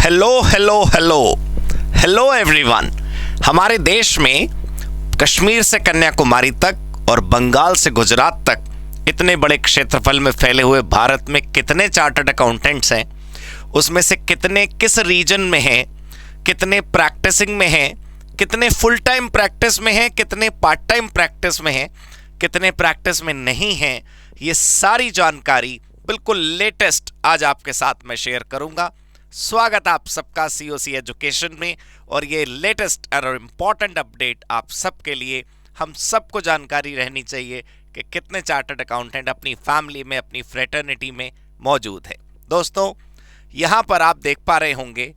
Hello hello hello hello everyone. हमारे देश में कश्मीर से कन्याकुमारी तक और बंगाल से गुजरात तक इतने बड़े क्षेत्रफल में फैले हुए भारत में कितने चार्टर्ड अकाउंटेंट्स हैं, उसमें से कितने किस रीजन में हैं, कितने प्रैक्टिसिंग में हैं, कितने फुल टाइम प्रैक्टिस में हैं, कितने पार्ट टाइम प्रैक्टिस में हैं, कितने प्रैक्टिस में नहीं हैं, ये सारी जानकारी बिल्कुल लेटेस्ट आज आपके साथ मैं शेयर करूंगा। स्वागत आप सबका सीओसी एजुकेशन में। और ये लेटेस्ट और इम्पॉर्टेंट अपडेट आप सबके लिए, हम सबको जानकारी रहनी चाहिए कि कितने चार्टर्ड अकाउंटेंट अपनी फैमिली में, अपनी फ्रेटर्निटी में मौजूद है। दोस्तों, यहाँ पर आप देख पा रहे होंगे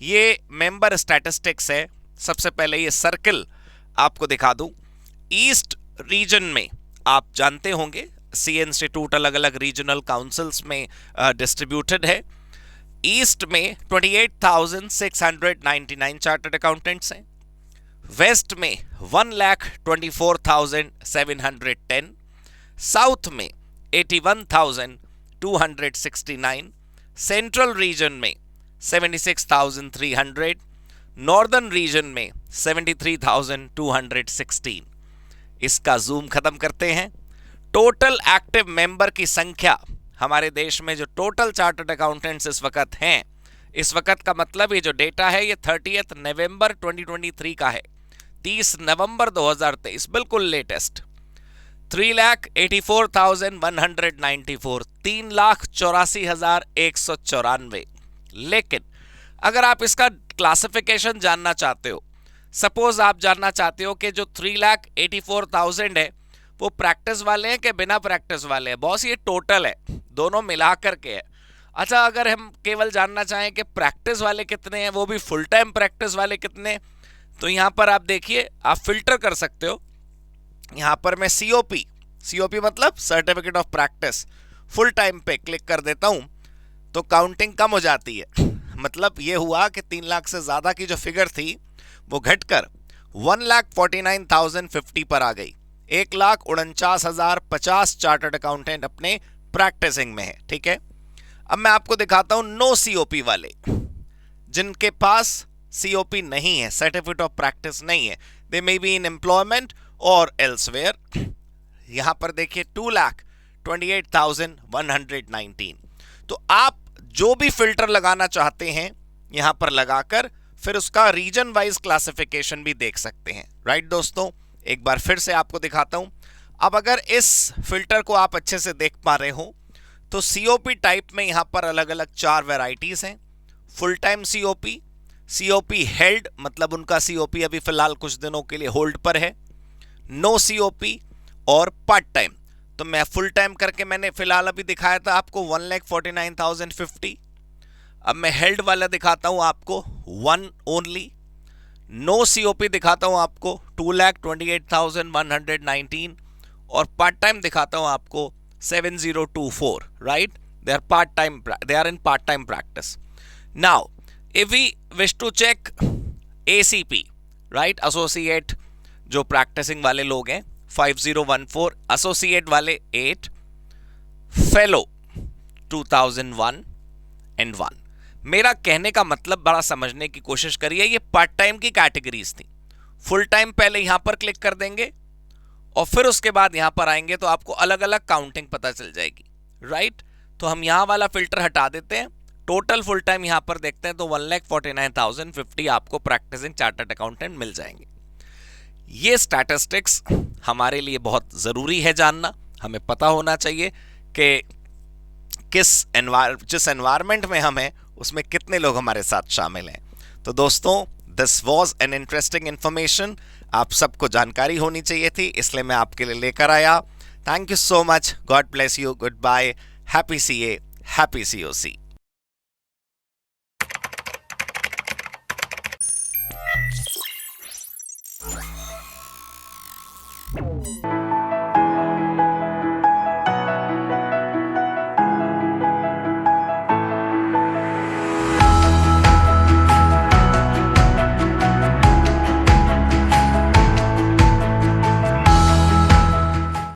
ये मेंबर स्टैटिस्टिक्स है। सबसे पहले ये सर्कल आपको दिखा दूं। ईस्ट रीजन में आप जानते होंगे सी इंस्टीट्यूट अलग अलग रीजनल काउंसिल्स में डिस्ट्रीब्यूटेड है। ईस्ट में 28,699 चार्टर्ड अकाउंटेंट्स हैं। वेस्ट में 1,24,710, साउथ में 81,269, सेंट्रल रीजन में 76,300, नॉर्दर्न रीजन में 73,216। इसका जूम खत्म करते हैं। टोटल एक्टिव मेंबर की संख्या हमारे देश में जो टोटल चार्टर्ड अकाउंटेंट्स इस वक्त हैं, इस वक्त का मतलब ये जो डेटा है ये 30 नवंबर 2023 का है, 30 नवंबर 2023, बिल्कुल लेटेस्ट। 3,84,194, 3,84,194। लेकिन अगर आप इसका क्लासिफिकेशन जानना चाहते हो, सपोज आप जानना चाहते हो कि जो 3,84,000 है वो प्रैक्टिस वाले हैं कि बिना प्रैक्टिस वाले हैं, बॉस ये टोटल है, दोनों मिला करके है। अच्छा, अगर हम केवल जानना चाहें कि प्रैक्टिस वाले कितने हैं, वो भी फुल टाइम प्रैक्टिस वाले कितने, तो यहां पर आप देखिए, आप फिल्टर कर सकते हो। यहां पर मैं सीओपी मतलब certificate of practice full time पे क्लिक कर देता हूं तो काउंटिंग कम हो जाती है। मतलब ये हुआ कि 3 लाख से ज्यादा की जो फिगर थी वो घटकर 1,49,050 पर आ गई। 1,49,050 चार्टर्ड अकाउंटेंट अपने प्रैक्टिसिंग में है। ठीक है, अब मैं आपको दिखाता हूं नो सीओपी वाले, जिनके पास सीओपी नहीं है, सर्टिफिकेट ऑफ प्रैक्टिस नहीं है, दे मे बी इन एम्प्लॉयमेंट और एल्सवेयर। यहां पर देखिए 2,28,119। तो आप जो भी फिल्टर लगाना चाहते हैं यहां पर लगाकर फिर उसका रीजन वाइज क्लासिफिकेशन भी देख सकते हैं। राइट दोस्तों, एक बार फिर से आपको दिखाता हूं। अब अगर इस फिल्टर को आप अच्छे से देख पा रहे हो तो सीओपी टाइप में यहां पर अलग अलग 4 वैरायटीज हैं। Full time COP, COP held मतलब उनका सीओपी अभी फिलहाल कुछ दिनों के लिए होल्ड पर है, नो सीओपी और पार्ट टाइम। तो मैं फुल टाइम करके मैंने फिलहाल अभी दिखाया था आपको 1,49,050। अब मैं हेल्ड वाला दिखाता हूं आपको 1 ओनली। नो सीओपी दिखाता हूं आपको 2,28,119 और पार्ट टाइम दिखाता हूं आपको 7,024। Right, they are in part time practice. Now if we wish to check ACP, right, associate जो प्रैक्टिसिंग वाले लोग हैं 5014, एसोसिएट वाले 8, फेलो 2001 and 1। मेरा कहने का मतलब बड़ा समझने की कोशिश करिए, ये पार्ट टाइम की कैटेगरीज थी। फुल टाइम पहले यहां पर क्लिक कर देंगे और फिर उसके बाद यहां पर आएंगे तो आपको अलग अलग काउंटिंग पता चल जाएगी। राइट, तो हम यहां वाला फिल्टर हटा देते हैं, टोटल फुल टाइम यहां पर देखते हैं तो 1,49,050 आपको प्रैक्टिसिंग चार्टर्ड अकाउंटेंट मिल जाएंगे। ये स्टैटिस्टिक्स हमारे लिए बहुत जरूरी है जानना। हमें पता होना चाहिए कि जिस एनवायरमेंट में हम हैं उसमें कितने लोग हमारे साथ शामिल हैं। तो दोस्तों, this was an interesting information, आप सबको जानकारी होनी चाहिए थी, इसलिए मैं आपके लिए लेकर आया। Thank you so much, God bless you, goodbye, happy CA, happy COC.